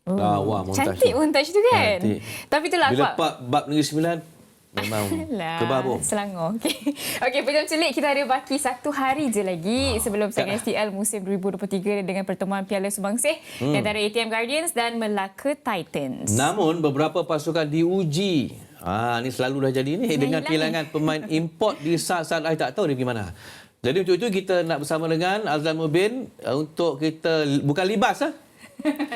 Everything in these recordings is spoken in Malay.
Wah, Montaj Cantik tu. montaj tu kan? Cantik. Tapi itulah Bila Pak. bab Negeri Sembilan, memang kebabung. Selangor. Okey, Pejam Celik, kita ada baki 1 hari je lagi sebelum Saingan STL musim 2023 dengan pertemuan Piala Subangsih antara ATM Guardians dan Melaka Titans. Namun beberapa pasukan diuji. Ini selalu dah jadi ni dengan kehilangan pemain import di saat-saat akhir, tak tahu dia pergi mana. Jadi untuk itu kita nak bersama dengan Azlan Mubin untuk kita bukan libas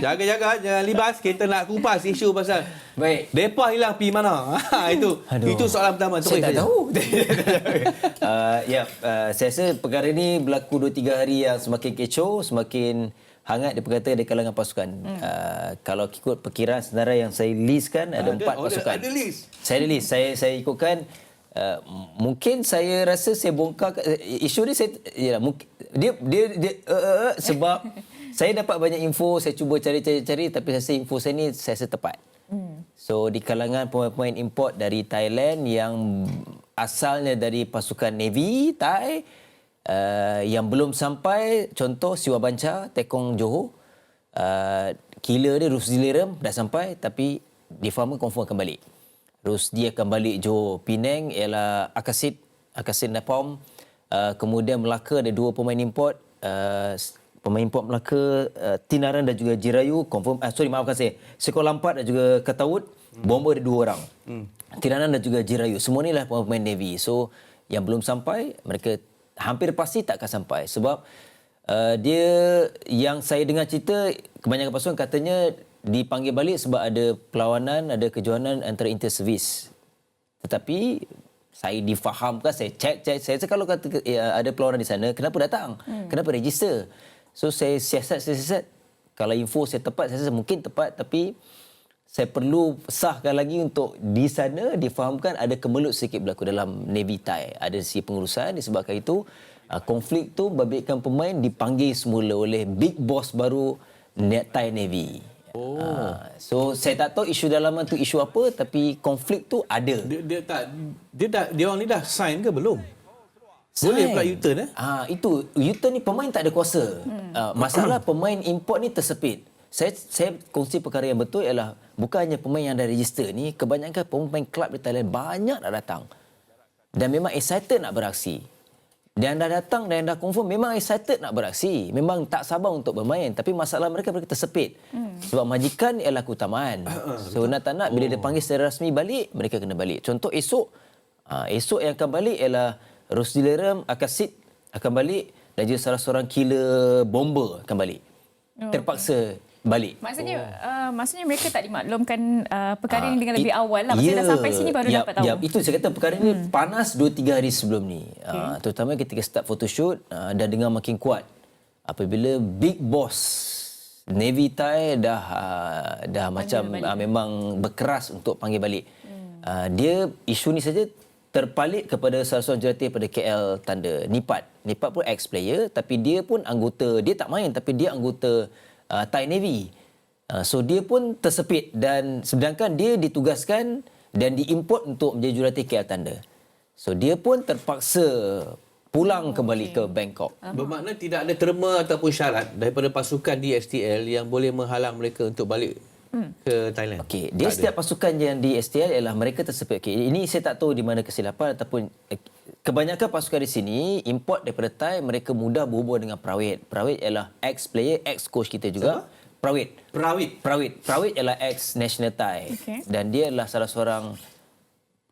Jaga-jaga jangan libas, kita nak kupas isu pasal baik. depa hilang pergi mana. Itu soalan pertama. Saya tak tahu. Saya rasa perkara ini berlaku 2-3 hari yang semakin kecoh, semakin hangat diperkata di kalangan pasukan. Kalau ikut perkiraan senarai yang saya listkan ada 4 pasukan. Ada list. Saya ada list. Saya ikutkan mungkin saya rasa saya bongkar isu ni saya dia sebab saya dapat banyak info, saya cuba cari tapi saya rasa info saya ni saya rasa tepat. So di kalangan pemain-pemain import dari Thailand yang asalnya dari pasukan Navy Thai yang belum sampai, contoh Siwa Banca, Tekong Johor, killer dia Rusdi Lerem dah sampai tapi difarmer confirm akan balik. Rusdi akan balik Johor. Penang ialah Akasid Napalm. Kemudian Melaka ada 2 pemain import. Pemain import Melaka, Tinaran dan juga Jirayu confirm. Maafkan saya. Sekolah Lampat dan juga Ketawut. Bomber ada 2 orang. Tinaran dan juga Jirayu. Semua ni lah pemain Navy. So yang belum sampai, mereka hampir pasti tak akan sampai. Sebab dia yang saya dengar cerita, kebanyakan pasukan katanya dipanggil balik sebab ada perlawanan, ada kejohanan antara inter-servis. Tetapi saya difahamkan, saya cek. Saya rasa kalau kata ada perlawanan di sana, kenapa datang? Kenapa register? So saya siasat. Kalau info saya tepat, saya rasa mungkin tepat. Tapi saya perlu sahkan lagi untuk di sana difahamkan ada kemelut sedikit berlaku dalam Navy Thai. Ada si pengurusan, disebabkan itu konflik tu membabitkan pemain dipanggil semula oleh big boss baru Thai Navy. So saya tak tahu isu dalaman tu isu apa, tapi konflik tu ada. Dia orang ni dah sign ke belum? Boleh pula U-turn Itu U-turn ni pemain tak ada kuasa. Masalah pemain import ni tersepit. Saya kongsi perkara yang betul ialah bukan hanya pemain yang dah register ni, kebanyakan pemain kelab di Thailand banyak dah datang. Dan memang excited nak beraksi. Dan dah datang dan dah confirm memang excited nak beraksi. Memang tak sabar untuk bermain. Tapi masalah mereka tersepit. Sebab majikan ialah keutamaan. So nak tak nak bila dia panggil secara rasmi balik, mereka kena balik. Contoh esok yang akan balik ialah Rusdi Lerem, Akasid akan balik dan juga salah seorang killer bomber akan balik. Terpaksa balik. Maksudnya mereka tak dimaklumkan perkara ini dengan lebih awal lah. Maksudnya dah sampai sini baru dapat tahu. Itu saya kata perkara ini panas 2-3 hari sebelum ni. Terutama ketika start photoshoot dan dengar makin kuat. Apabila big boss Navy Thai dah macam memang berkeras untuk panggil balik. Dia isu ni saja terpalit kepada salah seorang jurulatih pada KL Thunder, Nipat. Nipat pun ex-player tapi dia pun anggota, dia tak main tapi dia anggota Thai Navy. So dia pun tersepit dan sedangkan dia ditugaskan dan diimport untuk menjadi jurulatih KL Thunder. So dia pun terpaksa pulang kembali ke Bangkok. Bermakna tidak ada terma ataupun syarat daripada pasukan di STL yang boleh menghalang mereka untuk balik ke Thailand. Okey, dia setiap pasukan yang di STL ialah mereka tersepit. Okey, ini saya tak tahu di mana kesilapan ataupun kebanyakan pasukan di sini import daripada Thai, mereka mudah berhubung dengan Prawit. Prawit ialah ex-player, ex-coach kita juga. Prawit ialah ex-national Thai. Dan dia adalah salah seorang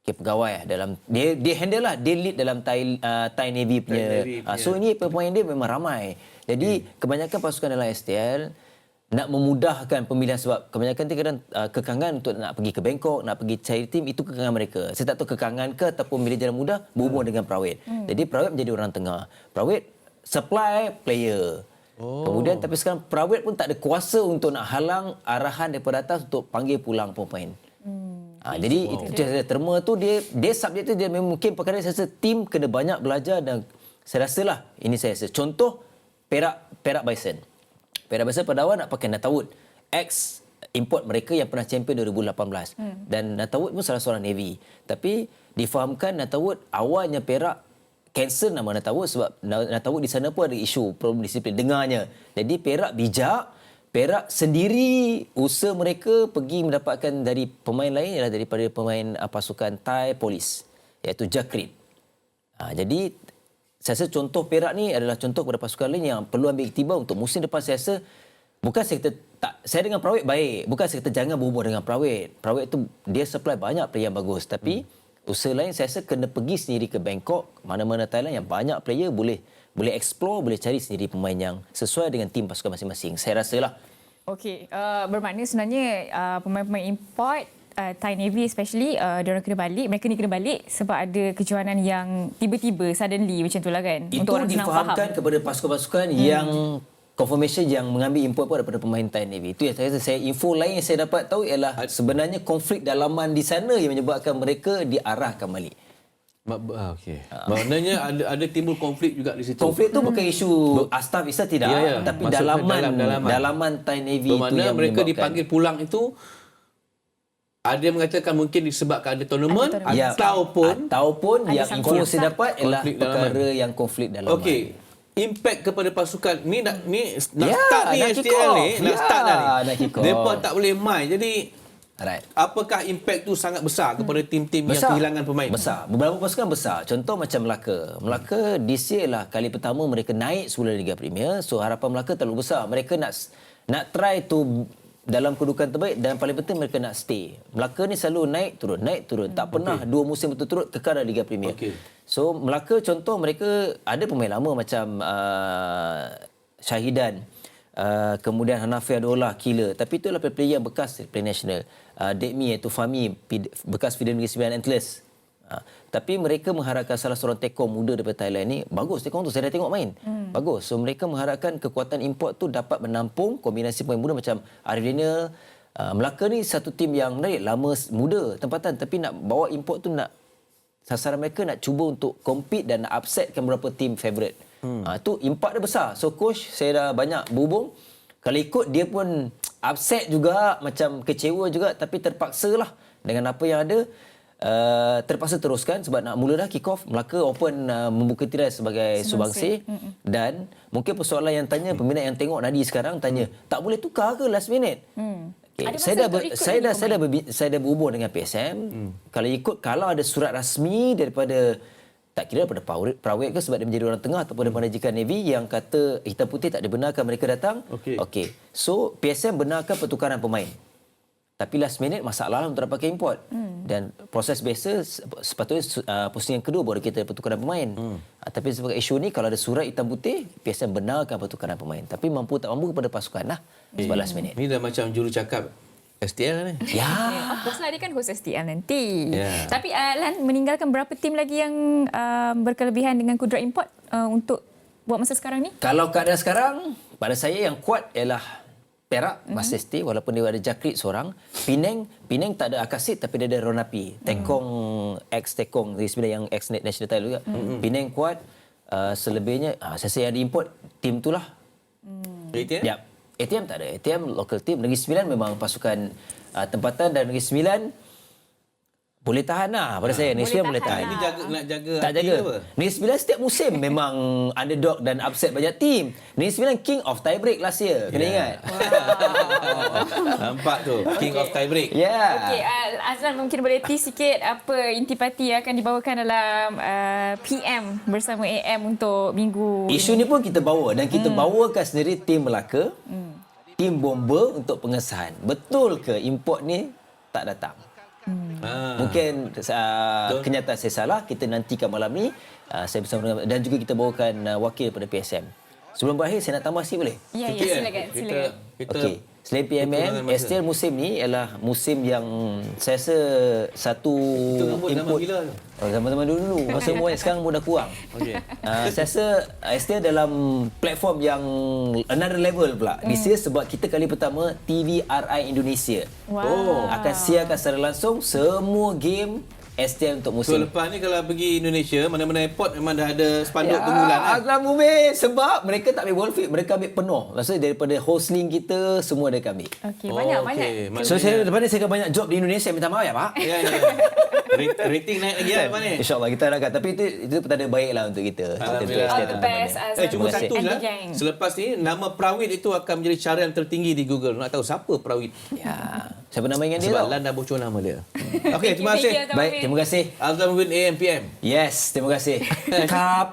pegawai dalam dia handle lah, dia lead dalam Thai Navy punya. So ini pemain dia memang ramai. Jadi kebanyakan pasukan dalam STL nak memudahkan pemilihan sebab kebanyakan kadang kekangan untuk nak pergi ke Bangkok, nak pergi cari tim, itu kekangan mereka. Saya tak tahu kekangan ke ataupun bila jalan mudah berhubung dengan Prawit. Jadi Prawit menjadi orang tengah. Prawit supply player. Kemudian tapi sekarang Prawit pun tak ada kuasa untuk nak halang arahan daripada atas untuk panggil pulang pemain. Jadi itu terma tu dia subjek tu dia mungkin perkara saya rasa tim kena banyak belajar dan saya rasalah ini saya rasa contoh Perak Bison. Perak Bison pada awal nak pakai Natawut, ex import mereka yang pernah champion 2018. Dan Natawut pun salah seorang Navy. Tapi difahamkan Natawut awalnya Perak cancel nama Natawut sebab Natawut di sana pun ada isu problem disiplin dengarnya. Jadi Perak bijak, Perak sendiri usaha mereka pergi mendapatkan dari pemain lain ialah daripada pemain pasukan Thai Police iaitu Jakrit. Jadi saya rasa contoh Perak ni adalah contoh kepada pasukan lain yang perlu ambil iktibar untuk musim depan. Saya rasa bukan saya kata tak, saya dengan Prawit baik. Bukan saya kata jangan berhubung dengan Prawit. Prawit tu dia supply banyak player yang bagus. Tapi usaha lain saya rasa kena pergi sendiri ke Bangkok, mana-mana Thailand yang banyak player boleh explore, boleh cari sendiri pemain yang sesuai dengan tim pasukan masing-masing. Saya rasalah. Okey, bermakna sebenarnya pemain-pemain import Thai Navy especially mereka ni kena balik sebab ada kejohanan yang tiba-tiba suddenly macam itulah kan. Itu untuk orang senang difahamkan faham kepada pasukan-pasukan yang confirmation yang mengambil import pun daripada pemain Thai Navy. Itu yang saya info lain yang saya dapat tahu ialah sebenarnya konflik dalaman di sana yang menyebabkan mereka diarahkan balik. Okey. Maknanya ada timbul konflik juga di situ. Konflik tu bukan isu staff Isa tidak, tapi dalaman Thai Navy itu bermakna yang mereka menyebabkan. dipanggil pulang itu ada yang mengatakan mungkin disebabkan ada tournament ataupun yang ada info sangkut saya dapat ialah konflik perkara dalaman. yang konflik dalaman. Okey. Impact kepada pasukan ni nak Ya, start ni nak STL kick off. ni nak start dah ni. Nak kick off. Depa tak boleh main. Jadi Alright. apakah impact tu sangat besar kepada tim-tim yang kehilangan pemain? Besar. Beberapa pasukan besar. Contoh macam Melaka. Melaka this year lah kali pertama mereka naik semula Liga Premier. So harapan Melaka terlalu besar. Mereka nak try to dalam kedudukan terbaik dan paling penting mereka nak stay. Melaka ni selalu naik turun. Tak pernah 2 musim berturut-turut kekal dalam Liga Premier. Okey. So Melaka contoh mereka ada pemain lama macam Syahidan. Kemudian Hanafi Adolah killer, tapi itulah player yang bekas player national. Dekmi iaitu Fahmi bekas Fidel Negeri Sembilan Antlers. Tapi mereka mengharapkan salah seorang tekong muda daripada Thailand ni bagus. Tekong tu saya dah tengok main bagus. So mereka mengharapkan kekuatan import tu dapat menampung kombinasi pemain muda macam Arif Daniel. Melaka ni satu tim yang menarik, lama muda tempatan, tapi nak bawa import tu nak sasaran mereka nak cuba untuk compete dan nak upsetkan beberapa tim favourite. Itu impak dia besar. So coach saya dah banyak berhubung. Kalau ikut dia pun upset juga, macam kecewa juga, tapi terpaksa lah dengan apa yang ada. Terpaksa teruskan sebab nak mula dah kick off. Melaka open membuka tirai sebagai subangsih. Dan mungkin persoalan yang tanya peminat yang tengok Nadi sekarang tanya, tak boleh tukar ke last minute? Okay. Saya dah berhubung dengan PSM. Kalau ada surat rasmi daripada, tak kira daripada Prawit ke sebab dia menjadi orang tengah ataupun daripada Majikan Navy yang kata hitam putih tak dibenarkan mereka datang. Okey. So PSM benarkan pertukaran pemain. Tapi last minute masalah lah untuk dapatkan import. Dan proses biasa sepatutnya posisi yang kedua baru kita pertukaran pemain. Tapi sebagai isu ni kalau ada surat hitam putih, PSM benarkan pertukaran pemain. Tapi mampu tak mampu kepada pasukan lah sebab last minute. Ni dah macam juru cakap STL ni. Ya. Of course lah, dia kan host STL nanti. Yeah. Tapi Lan, meninggalkan berapa tim lagi yang berkelebihan dengan kudrat import untuk buat masa sekarang ni? Kalau keadaan sekarang, pada saya yang kuat ialah Perak, masih stay walaupun dia ada Jakrit seorang. Penang tak ada Akasid tapi dia ada Ronapi. Tekong, ex-Tekong, yang ex-National Thailand juga. Penang kuat. Selebihnya, saya rasa yang ada import, tim tu lah. ATM? Ya. ATM tak ada. ATM local team. Negeri Sembilan memang pasukan tempatan dan Negeri Sembilan boleh tahan lah pada saya. Negeri Sembilan boleh tahan. Ini nak jaga Tak hati jaga. ke apa? Negeri Sembilan setiap musim memang underdog dan upset banyak tim. Negeri Sembilan king of tie break last year. Kena ingat. Nampak tu, king of tie break. Ya. Okey, Azlan mungkin boleh tease sikit apa intipati yang akan dibawakan dalam PM bersama AM untuk minggu Isu ni pun kita bawa dan kita bawakan sendiri tim Melaka, tim Bomber untuk pengesahan. Betul ke import ni tak datang? Mungkin kenyataan saya salah. Kita nantikan malam ni. Saya bersama dengan, dan juga kita bawakan wakil daripada PSM. Sebelum berakhir saya nak tambah sikit boleh? Ya, silakan. Okey. Selain PMM, STL musim ni ialah musim yang saya rasa satu Nama gila. zaman-zaman dulu. Masa umur sekarang dah kurang. Saya rasa STL dalam platform yang another level pula. Di sini sebab kita kali pertama TVRI Indonesia. Akan siarkan secara langsung semua game STL untuk So musim. lepas ni kalau pergi Indonesia, mana-mana airport memang dah ada spanduk pengumuman. Azlan Mubin sebab mereka tak ambil World Fit, mereka ambil penuh. Maksudnya daripada hosting kita semua mereka ambil. Okey, banyak. Okey. So saya lepas ni saya akan banyak job di Indonesia, minta maaf ya Pak. Ya. Rating naik lagi lah Abang ni. InsyaAllah kita harapkan. Tapi itu petanda baik lah untuk kita. Alhamdulillah. All the best, Azlan Cuma Mubin satu and je. the gang. Selepas ni, nama Prawit itu akan menjadi carian tertinggi di Google. Nak tahu siapa Prawit? Ya. Siapa nama dengan dia Sebab tau? Lan dah bocor nama dia. Okey, terima Thank you, kasih. Azlan Baik, Mubin. terima kasih. Azlan Mubin AMPM. Yes, terima kasih. Kap.